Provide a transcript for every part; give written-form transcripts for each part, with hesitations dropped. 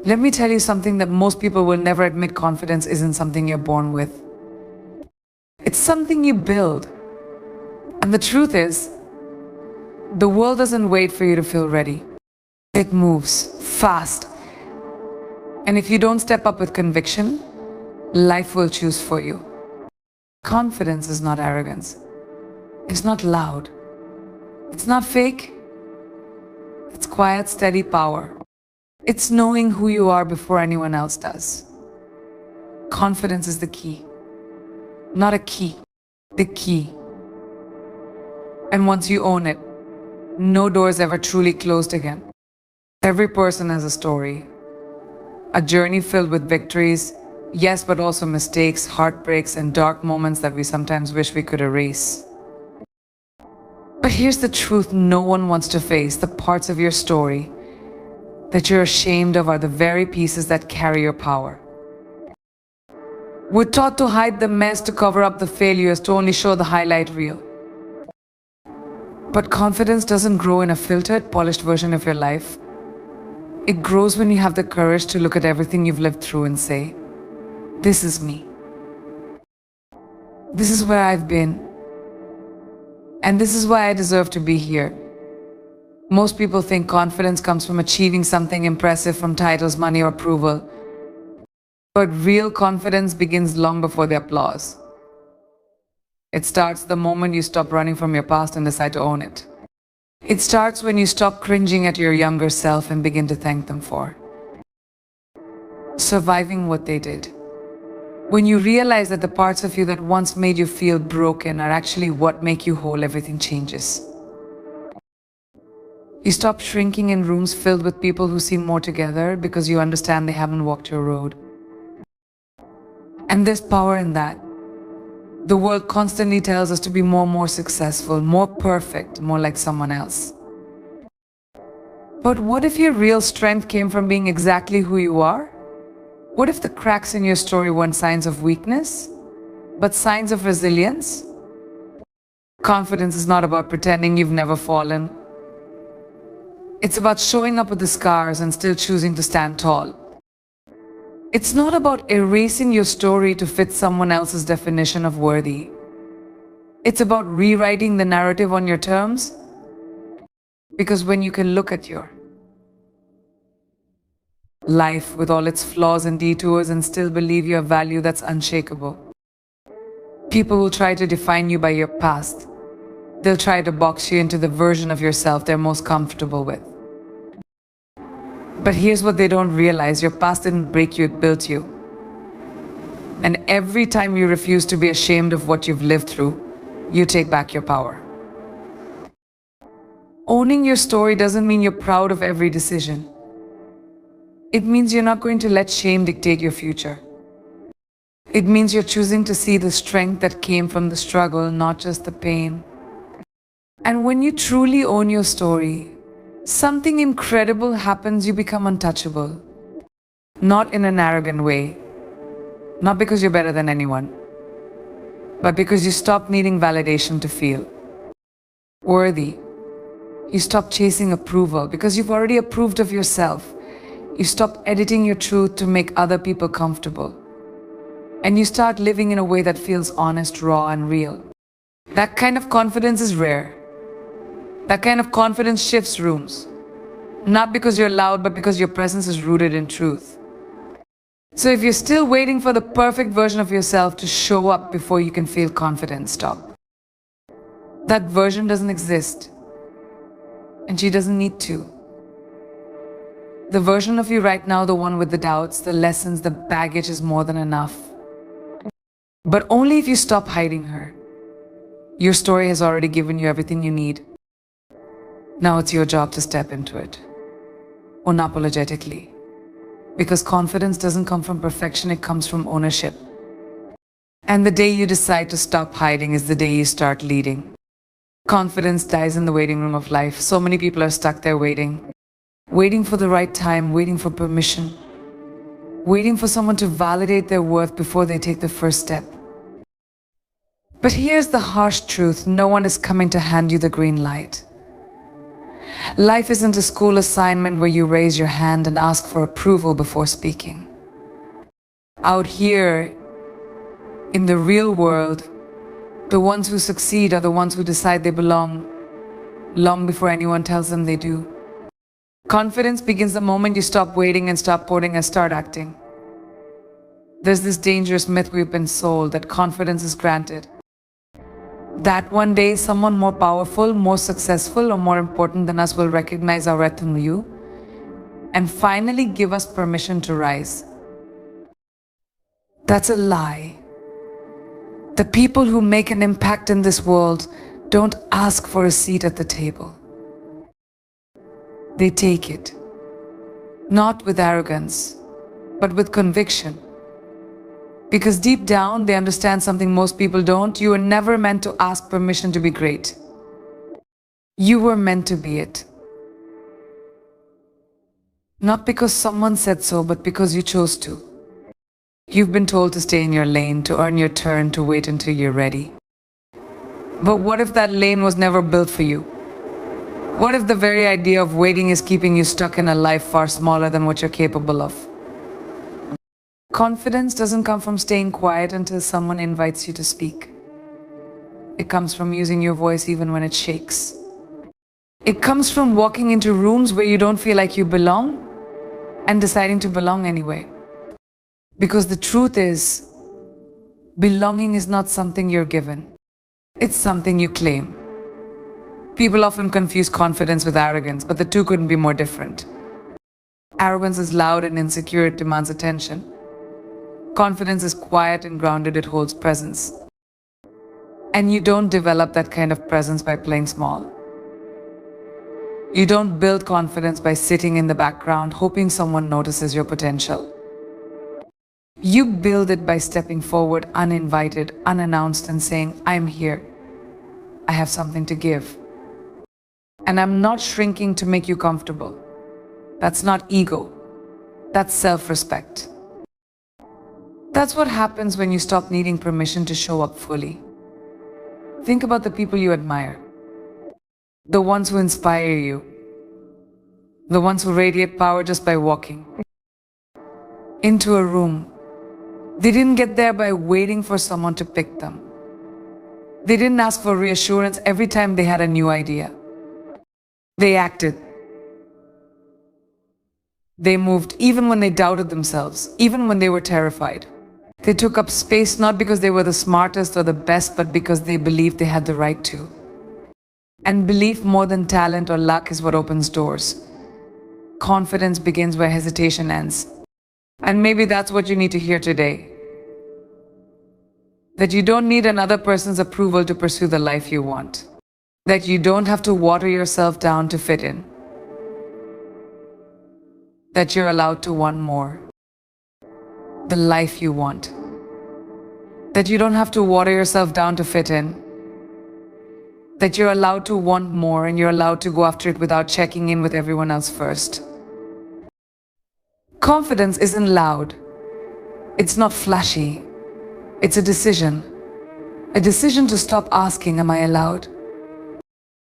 Let me tell you something that most people will never admit: confidence isn't something you're born with. It's something you build. And the truth is, the world doesn't wait for you to feel ready. It moves fast. And if you don't step up with conviction, life will choose for you. Confidence is not arrogance. It's not loud. It's not fake. It's quiet, steady power. It's knowing who you are before anyone else does. Confidence is the key. Not a key, the key. And once you own it, no door is ever truly closed again. Every person has a story. A journey filled with victories, yes, but also mistakes, heartbreaks, and dark moments that we sometimes wish we could erase. But here's the truth no one wants to face: the parts of your story that you're ashamed of are the very pieces that carry your power. We're taught to hide the mess, to cover up the failures, to only show the highlight reel. But confidence doesn't grow in a filtered, polished version of your life. It grows when you have the courage to look at everything you've lived through and say, "This is me. This is where I've been. And this is why I deserve to be here." Most people think confidence comes from achieving something impressive, from titles, money, or approval. But real confidence begins long before the applause. It starts the moment you stop running from your past and decide to own it. It starts when you stop cringing at your younger self and begin to thank them for surviving what they did. When you realize that the parts of you that once made you feel broken are actually what make you whole, everything changes. You stop shrinking in rooms filled with people who seem more together because you understand they haven't walked your road. And there's power in that. The world constantly tells us to be more successful, more perfect, more like someone else. But what if your real strength came from being exactly who you are? What if the cracks in your story weren't signs of weakness, but signs of resilience? Confidence is not about pretending you've never fallen. It's about showing up with the scars and still choosing to stand tall. It's not about erasing your story to fit someone else's definition of worthy. It's about rewriting the narrative on your terms. Because when you can look at your life with all its flaws and detours and still believe you have value that's unshakable, people will try to define you by your past. They'll try to box you into the version of yourself they're most comfortable with. But here's what they don't realize: your past didn't break you, it built you. And every time you refuse to be ashamed of what you've lived through, you take back your power. Owning your story doesn't mean you're proud of every decision. It means you're not going to let shame dictate your future. It means you're choosing to see the strength that came from the struggle, not just the pain. And when you truly own your story, something incredible happens. You become untouchable. Not in an arrogant way. Not because you're better than anyone. But because you stop needing validation to feel worthy. You stop chasing approval because you've already approved of yourself. You stop editing your truth to make other people comfortable. And you start living in a way that feels honest, raw, and real. That kind of confidence is rare. That kind of confidence shifts rooms. Not because you're loud, but because your presence is rooted in truth. So if you're still waiting for the perfect version of yourself to show up before you can feel confident, stop. That version doesn't exist. And she doesn't need to. The version of you right now, the one with the doubts, the lessons, the baggage, is more than enough. But only if you stop hiding her. Your story has already given you everything you need. Now it's your job to step into it. Unapologetically. Because confidence doesn't come from perfection, it comes from ownership. And the day you decide to stop hiding is the day you start leading. Confidence dies in the waiting room of life. So many people are stuck there waiting. Waiting for the right time, waiting for permission. Waiting for someone to validate their worth before they take the first step. But here's the harsh truth: no one is coming to hand you the green light. Life isn't a school assignment where you raise your hand and ask for approval before speaking. Out here, in the real world, the ones who succeed are the ones who decide they belong long before anyone tells them they do. Confidence begins the moment you stop waiting and stop pouting and start acting. There's this dangerous myth we've been sold that confidence is granted. That one day someone more powerful, more successful, or more important than us will recognize our worth in you and finally give us permission to rise. That's a lie. The people who make an impact in this world don't ask for a seat at the table. They take it. Not with arrogance, but with conviction. Because deep down, they understand something most people don't. You were never meant to ask permission to be great. You were meant to be it. Not because someone said so, but because you chose to. You've been told to stay in your lane, to earn your turn, to wait until you're ready. But what if that lane was never built for you? What if the very idea of waiting is keeping you stuck in a life far smaller than what you're capable of? Confidence doesn't come from staying quiet until someone invites you to speak. It comes from using your voice even when it shakes. It comes from walking into rooms where you don't feel like you belong and deciding to belong anyway. Because the truth is, belonging is not something you're given. It's something you claim. People often confuse confidence with arrogance, but the two couldn't be more different. Arrogance is loud and insecure, it demands attention. Confidence is quiet and grounded, it holds presence. And you don't develop that kind of presence by playing small. You don't build confidence by sitting in the background, hoping someone notices your potential. You build it by stepping forward uninvited, unannounced, and saying, I'm here. I have something to give. And I'm not shrinking to make you comfortable. That's not ego. That's self-respect. That's what happens when you stop needing permission to show up fully. Think about the people you admire. The ones who inspire you. The ones who radiate power just by walking into a room. They didn't get there by waiting for someone to pick them. They didn't ask for reassurance every time they had a new idea. They acted. They moved even when they doubted themselves, even when they were terrified. They took up space not because they were the smartest or the best, but because they believed they had the right to. And belief more than talent or luck is what opens doors. Confidence begins where hesitation ends. And maybe that's what you need to hear today. That you don't need another person's approval to pursue the life you want. That you don't have to water yourself down to fit in. That you're allowed to want more. The life you want. That you don't have to water yourself down to fit in. That you're allowed to want more and you're allowed to go after it without checking in with everyone else first. Confidence isn't loud. It's not flashy. It's a decision. A decision to stop asking, am I allowed?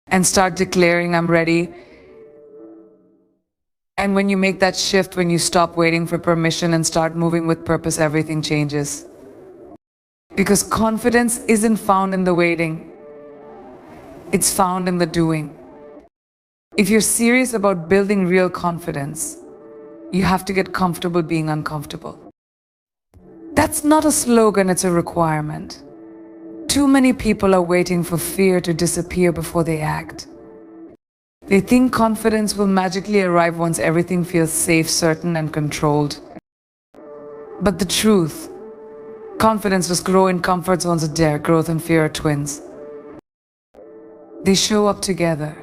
And start declaring, I'm ready. And when you make that shift, when you stop waiting for permission and start moving with purpose, everything changes. Because confidence isn't found in the waiting. It's found in the doing. If you're serious about building real confidence, you have to get comfortable being uncomfortable. That's not a slogan, it's a requirement. Too many people are waiting for fear to disappear before they act. They think confidence will magically arrive once everything feels safe, certain, and controlled. But the truth, confidence does grow in comfort zones that dare. Growth and fear are twins. They show up together.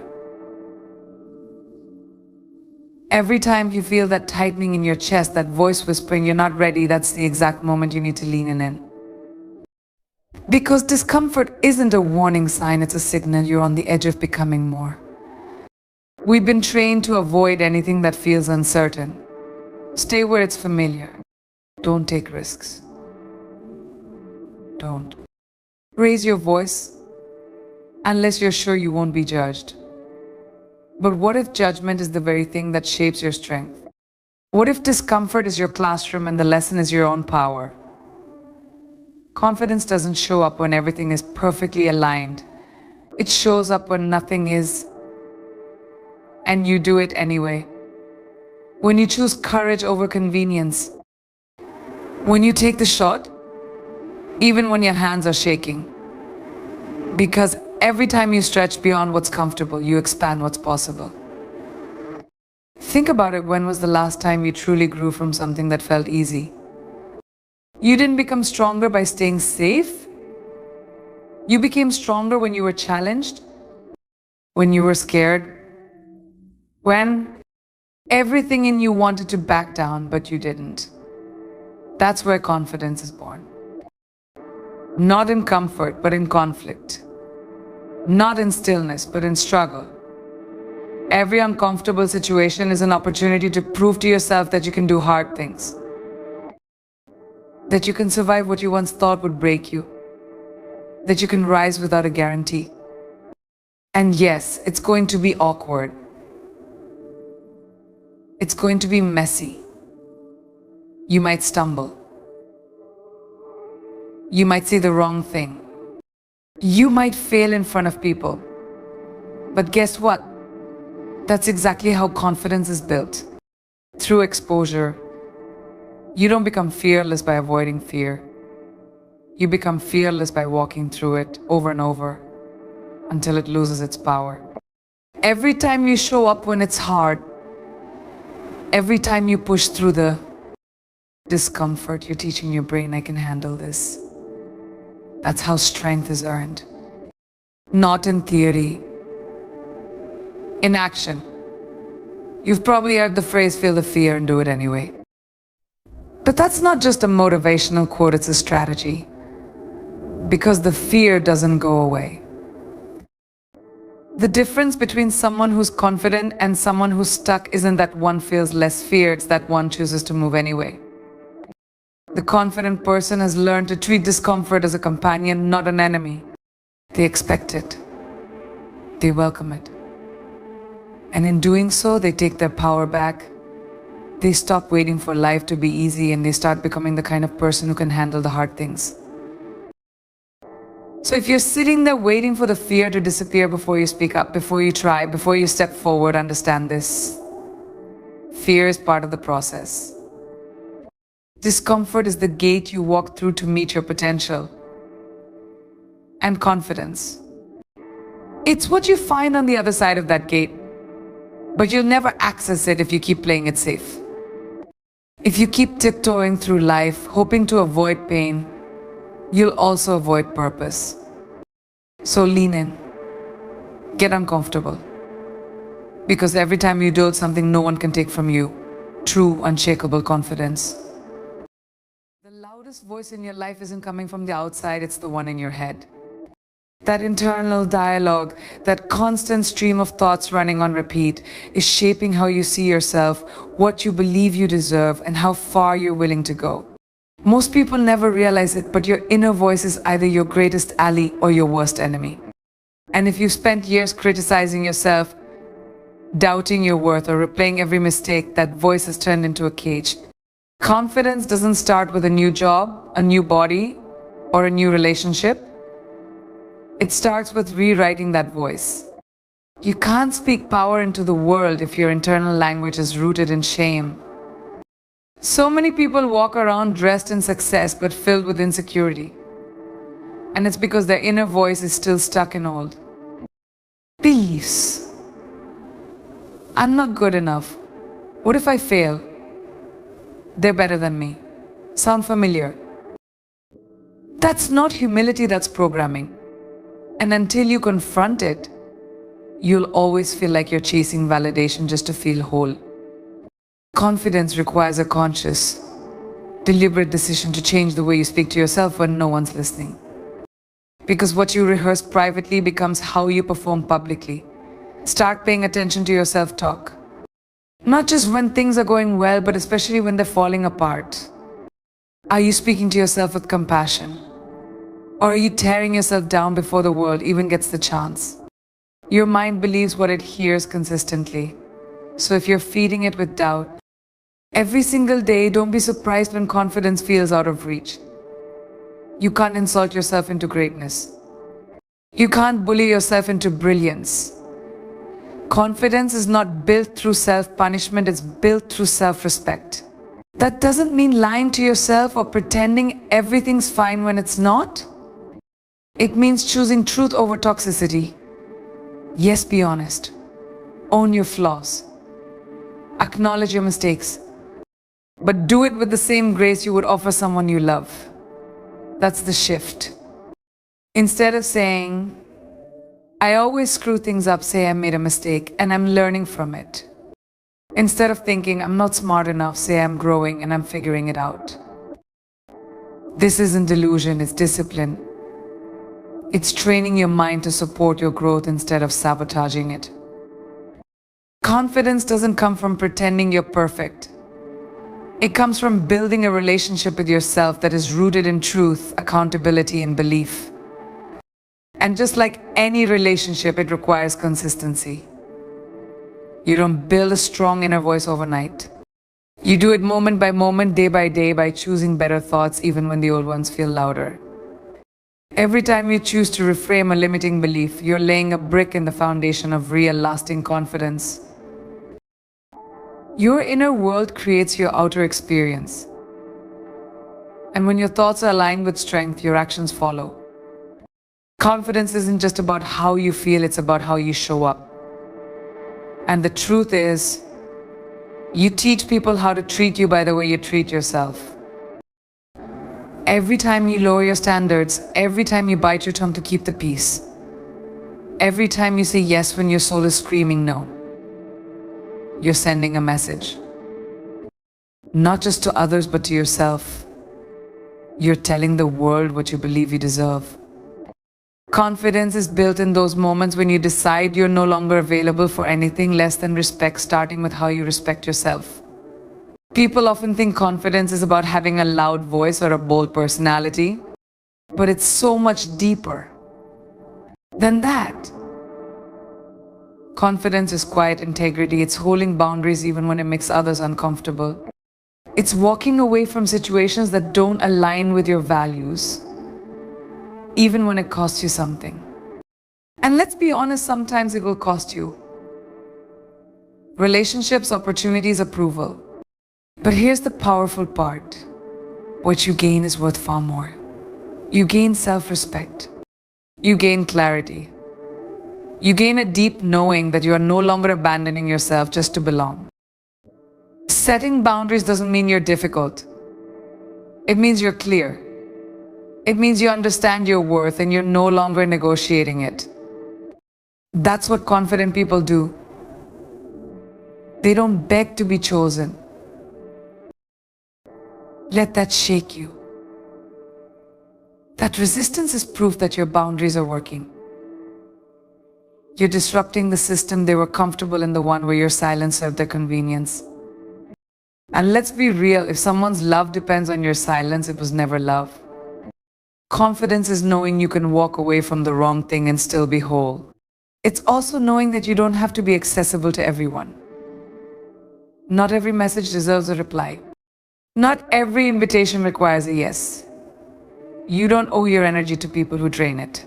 Every time you feel that tightening in your chest, that voice whispering you're not ready, that's the exact moment you need to lean in. Because discomfort isn't a warning sign, it's a signal you're on the edge of becoming more. We've been trained to avoid anything that feels uncertain. Stay where it's familiar. Don't take risks. Don't raise your voice unless you're sure you won't be judged. But what if judgment is the very thing that shapes your strength? What if discomfort is your classroom and the lesson is your own power? Confidence doesn't show up when everything is perfectly aligned. It shows up when nothing is, and you do it anyway. When you choose courage over convenience. When you take the shot, even when your hands are shaking. Because every time you stretch beyond what's comfortable, you expand what's possible. Think about it. When was the last time you truly grew from something that felt easy? You didn't become stronger by staying safe. You became stronger when you were challenged, when you were scared, when everything in you wanted to back down, but you didn't. That's where confidence is born. Not in comfort, but in conflict. Not in stillness, but in struggle. Every uncomfortable situation is an opportunity to prove to yourself that you can do hard things. That you can survive what you once thought would break you. That you can rise without a guarantee. And yes, it's going to be awkward. It's going to be messy. You might stumble. You might say the wrong thing. You might fail in front of people. But guess what? That's exactly how confidence is built. Through exposure. You don't become fearless by avoiding fear. You become fearless by walking through it over and over until it loses its power. Every time you show up when it's hard, every time you push through the discomfort, you're teaching your brain, I can handle this. That's how strength is earned. Not in theory. In action. You've probably heard the phrase, feel the fear and do it anyway. But that's not just a motivational quote, it's a strategy. Because the fear doesn't go away. The difference between someone who's confident and someone who's stuck isn't that one feels less fear, it's that one chooses to move anyway. The confident person has learned to treat discomfort as a companion, not an enemy. They expect it. They welcome it. And in doing so, they take their power back. They stop waiting for life to be easy and they start becoming the kind of person who can handle the hard things. So if you're sitting there waiting for the fear to disappear before you speak up, before you try, before you step forward, understand this. Fear is part of the process. Discomfort is the gate you walk through to meet your potential. And confidence. It's what you find on the other side of that gate. But you'll never access it if you keep playing it safe. If you keep tiptoeing through life, hoping to avoid pain, you'll also avoid purpose. So lean in. Get uncomfortable. Because every time you do it, something no one can take from you. True, unshakable confidence. The loudest voice in your life isn't coming from the outside, it's the one in your head. That internal dialogue, that constant stream of thoughts running on repeat, is shaping how you see yourself, what you believe you deserve, and how far you're willing to go. Most people never realize it, but your inner voice is either your greatest ally or your worst enemy. And if you've spent years criticizing yourself, doubting your worth, or replaying every mistake, that voice has turned into a cage. Confidence doesn't start with a new job, a new body, or a new relationship. It starts with rewriting that voice. You can't speak power into the world if your internal language is rooted in shame. So many people walk around dressed in success but filled with insecurity. And it's because their inner voice is still stuck in old beliefs. I'm not good enough. What if I fail? They're better than me. Sound familiar? That's not humility, that's programming. And until you confront it, you'll always feel like you're chasing validation just to feel whole. Confidence requires a conscious, deliberate decision to change the way you speak to yourself when no one's listening. Because what you rehearse privately becomes how you perform publicly. Start paying attention to your self-talk. Not just when things are going well, but especially when they're falling apart. Are you speaking to yourself with compassion? Or are you tearing yourself down before the world even gets the chance? Your mind believes what it hears consistently. So if you're feeding it with doubt, every single day, don't be surprised when confidence feels out of reach. You can't insult yourself into greatness. You can't bully yourself into brilliance. Confidence is not built through self-punishment, it's built through self-respect. That doesn't mean lying to yourself or pretending everything's fine when it's not. It means choosing truth over toxicity. Yes, be honest. Own your flaws. Acknowledge your mistakes. But do it with the same grace you would offer someone you love. That's the shift. Instead of saying, I always screw things up, say I made a mistake and I'm learning from it. Instead of thinking, I'm not smart enough, say I'm growing and I'm figuring it out. This isn't delusion, it's discipline. It's training your mind to support your growth instead of sabotaging it. Confidence doesn't come from pretending you're perfect. It comes from building a relationship with yourself that is rooted in truth, accountability, and belief. And just like any relationship, it requires consistency. You don't build a strong inner voice overnight. You do it moment by moment, day by day, by choosing better thoughts even when the old ones feel louder. Every time you choose to reframe a limiting belief, you're laying a brick in the foundation of real, lasting confidence. Your inner world creates your outer experience. And when your thoughts are aligned with strength, your actions follow. Confidence isn't just about how you feel, it's about how you show up. And the truth is, you teach people how to treat you by the way you treat yourself. Every time you lower your standards, every time you bite your tongue to keep the peace, every time you say yes when your soul is screaming no, you're sending a message. Not just to others, but to yourself. You're telling the world what you believe you deserve. Confidence is built in those moments when you decide you're no longer available for anything less than respect, starting with how you respect yourself. People often think confidence is about having a loud voice or a bold personality, but it's so much deeper than that. Confidence is quiet integrity. It's holding boundaries even when it makes others uncomfortable. It's walking away from situations that don't align with your values, even when it costs you something. And let's be honest, sometimes it will cost you relationships, opportunities, approval. But here's the powerful part. What you gain is worth far more. You gain self-respect. You gain clarity. You gain a deep knowing that you are no longer abandoning yourself just to belong. Setting boundaries doesn't mean you're difficult. It means you're clear. It means you understand your worth and you're no longer negotiating it. That's what confident people do. They don't beg to be chosen. Let that shake you. That resistance is proof that your boundaries are working. You're disrupting the system. They were comfortable in the one where your silence served their convenience. And let's be real, if someone's love depends on your silence, it was never love. Confidence is knowing you can walk away from the wrong thing and still be whole. It's also knowing that you don't have to be accessible to everyone. Not every message deserves a reply. Not every invitation requires a yes. You don't owe your energy to people who drain it.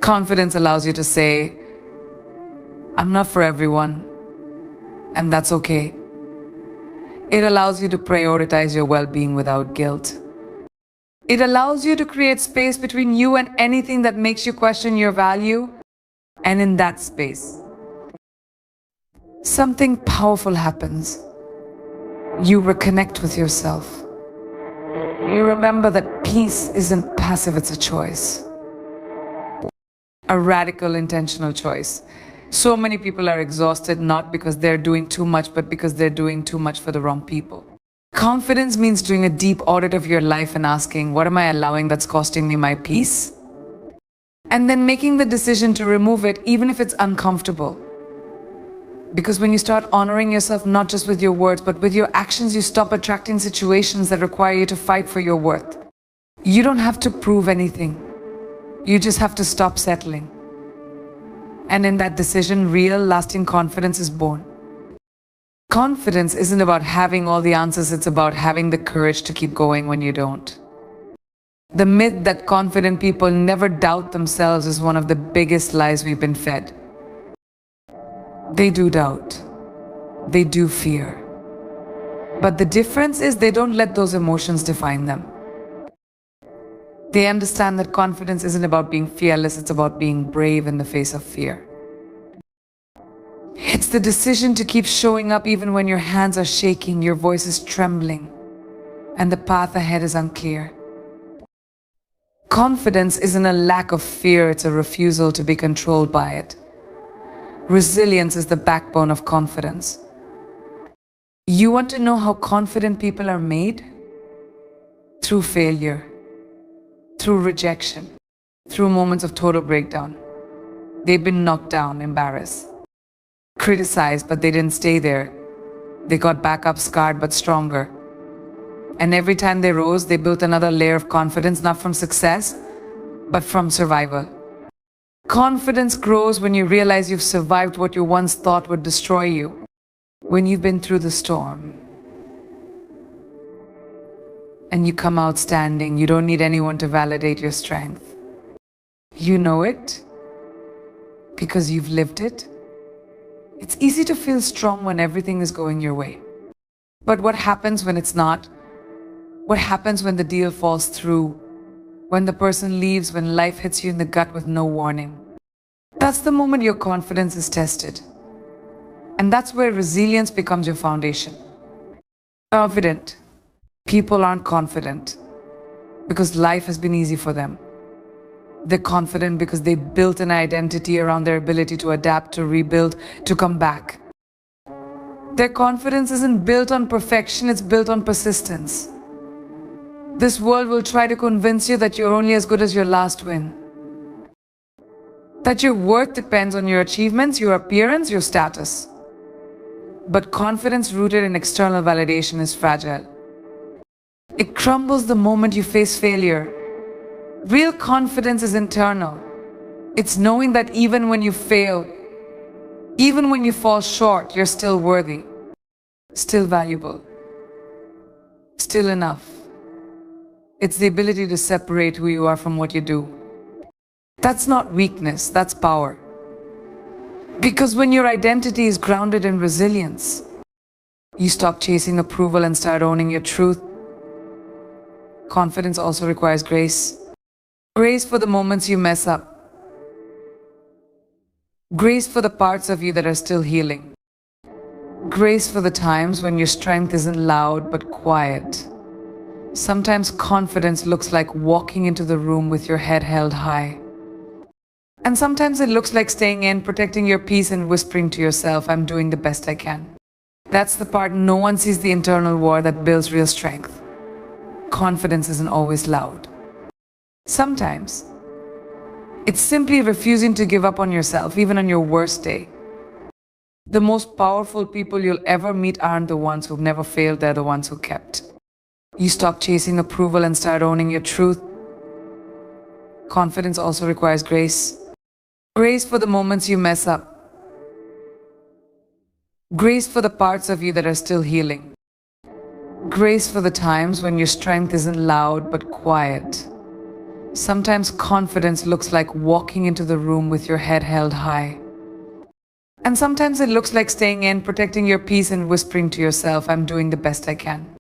Confidence allows you to say, I'm not for everyone, and that's okay. It allows you to prioritize your well-being without guilt. It allows you to create space between you and anything that makes you question your value. And in that space, something powerful happens. You reconnect with yourself. You remember that peace isn't passive, it's a choice. A radical, intentional choice. So many people are exhausted not because they're doing too much, but because they're doing too much for the wrong people. Confidence means doing a deep audit of your life and asking, what am I allowing that's costing me my peace? And then making the decision to remove it, even if it's uncomfortable. Because when you start honoring yourself, not just with your words, but with your actions, you stop attracting situations that require you to fight for your worth. You don't have to prove anything. You just have to stop settling. And in that decision, real, lasting confidence is born. Confidence isn't about having all the answers, it's about having the courage to keep going when you don't. The myth that confident people never doubt themselves is one of the biggest lies we've been fed. They do doubt. They do fear. But the difference is they don't let those emotions define them. They understand that confidence isn't about being fearless, it's about being brave in the face of fear. It's the decision to keep showing up even when your hands are shaking, your voice is trembling, and the path ahead is unclear. Confidence isn't a lack of fear, it's a refusal to be controlled by it. Resilience is the backbone of confidence. You want to know how confident people are made? Through failure, through rejection, through moments of total breakdown. They've been knocked down, embarrassed, criticized, but they didn't stay there. They got back up scarred but stronger. And every time they rose, they built another layer of confidence, not from success, but from survival. Confidence grows when you realize you've survived what you once thought would destroy you. When you've been through the storm and you come out standing, you don't need anyone to validate your strength. You know it because you've lived it. It's easy to feel strong when everything is going your way. But what happens when it's not? What happens when the deal falls through? When the person leaves, when life hits you in the gut with no warning? That's the moment your confidence is tested. And that's where resilience becomes your foundation. Confident people aren't confident because life has been easy for them. They're confident because they built an identity around their ability to adapt, to rebuild, to come back. Their confidence isn't built on perfection, it's built on persistence. This world will try to convince you that you're only as good as your last win. That your worth depends on your achievements, your appearance, your status. But confidence rooted in external validation is fragile. It crumbles the moment you face failure. Real confidence is internal. It's knowing that even when you fail, even when you fall short, you're still worthy, still valuable, still enough. It's the ability to separate who you are from what you do. That's not weakness, that's power. Because when your identity is grounded in resilience, you stop chasing approval and start owning your truth. Confidence also requires grace. Grace for the moments you mess up. Grace for the parts of you that are still healing. Grace for the times when your strength isn't loud but quiet. Sometimes confidence looks like walking into the room with your head held high. And sometimes it looks like staying in, protecting your peace and whispering to yourself, I'm doing the best I can. That's the part no one sees, the internal war that builds real strength. Confidence isn't always loud. Sometimes it's simply refusing to give up on yourself, even on your worst day. The most powerful people you'll ever meet aren't the ones who've never failed, they're the ones who kept. You stop chasing approval and start owning your truth. Confidence also requires grace. Grace for the moments you mess up. Grace for the parts of you that are still healing. Grace for the times when your strength isn't loud but quiet. Sometimes confidence looks like walking into the room with your head held high. And sometimes it looks like staying in, protecting your peace and whispering to yourself, I'm doing the best I can.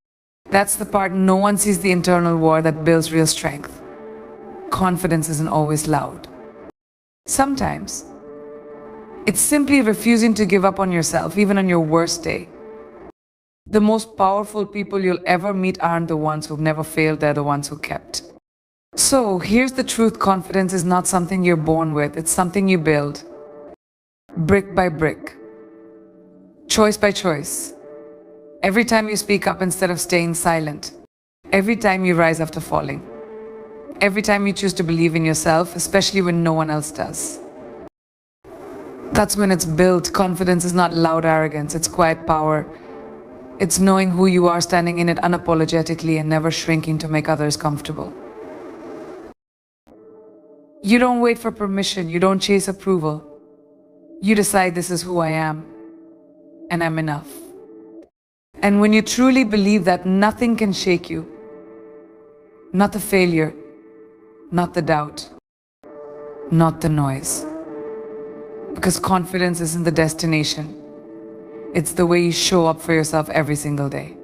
That's the part no one sees, the internal war that builds real strength. Confidence isn't always loud. Sometimes it's simply refusing to give up on yourself, even on your worst day. The most powerful people you'll ever meet aren't the ones who've never failed, they're the ones who kept. So here's the truth, confidence is not something you're born with, it's something you build. Brick by brick. Choice by choice. Every time you speak up instead of staying silent. Every time you rise after falling. Every time you choose to believe in yourself, especially when no one else does. That's when it's built. Confidence is not loud arrogance, it's quiet power. It's knowing who you are, standing in it unapologetically and never shrinking to make others comfortable. You don't wait for permission, you don't chase approval. You decide this is who I am, and I'm enough. And when you truly believe that, nothing can shake you, not the failure, not the doubt, not the noise. Because confidence isn't the destination, it's the way you show up for yourself every single day.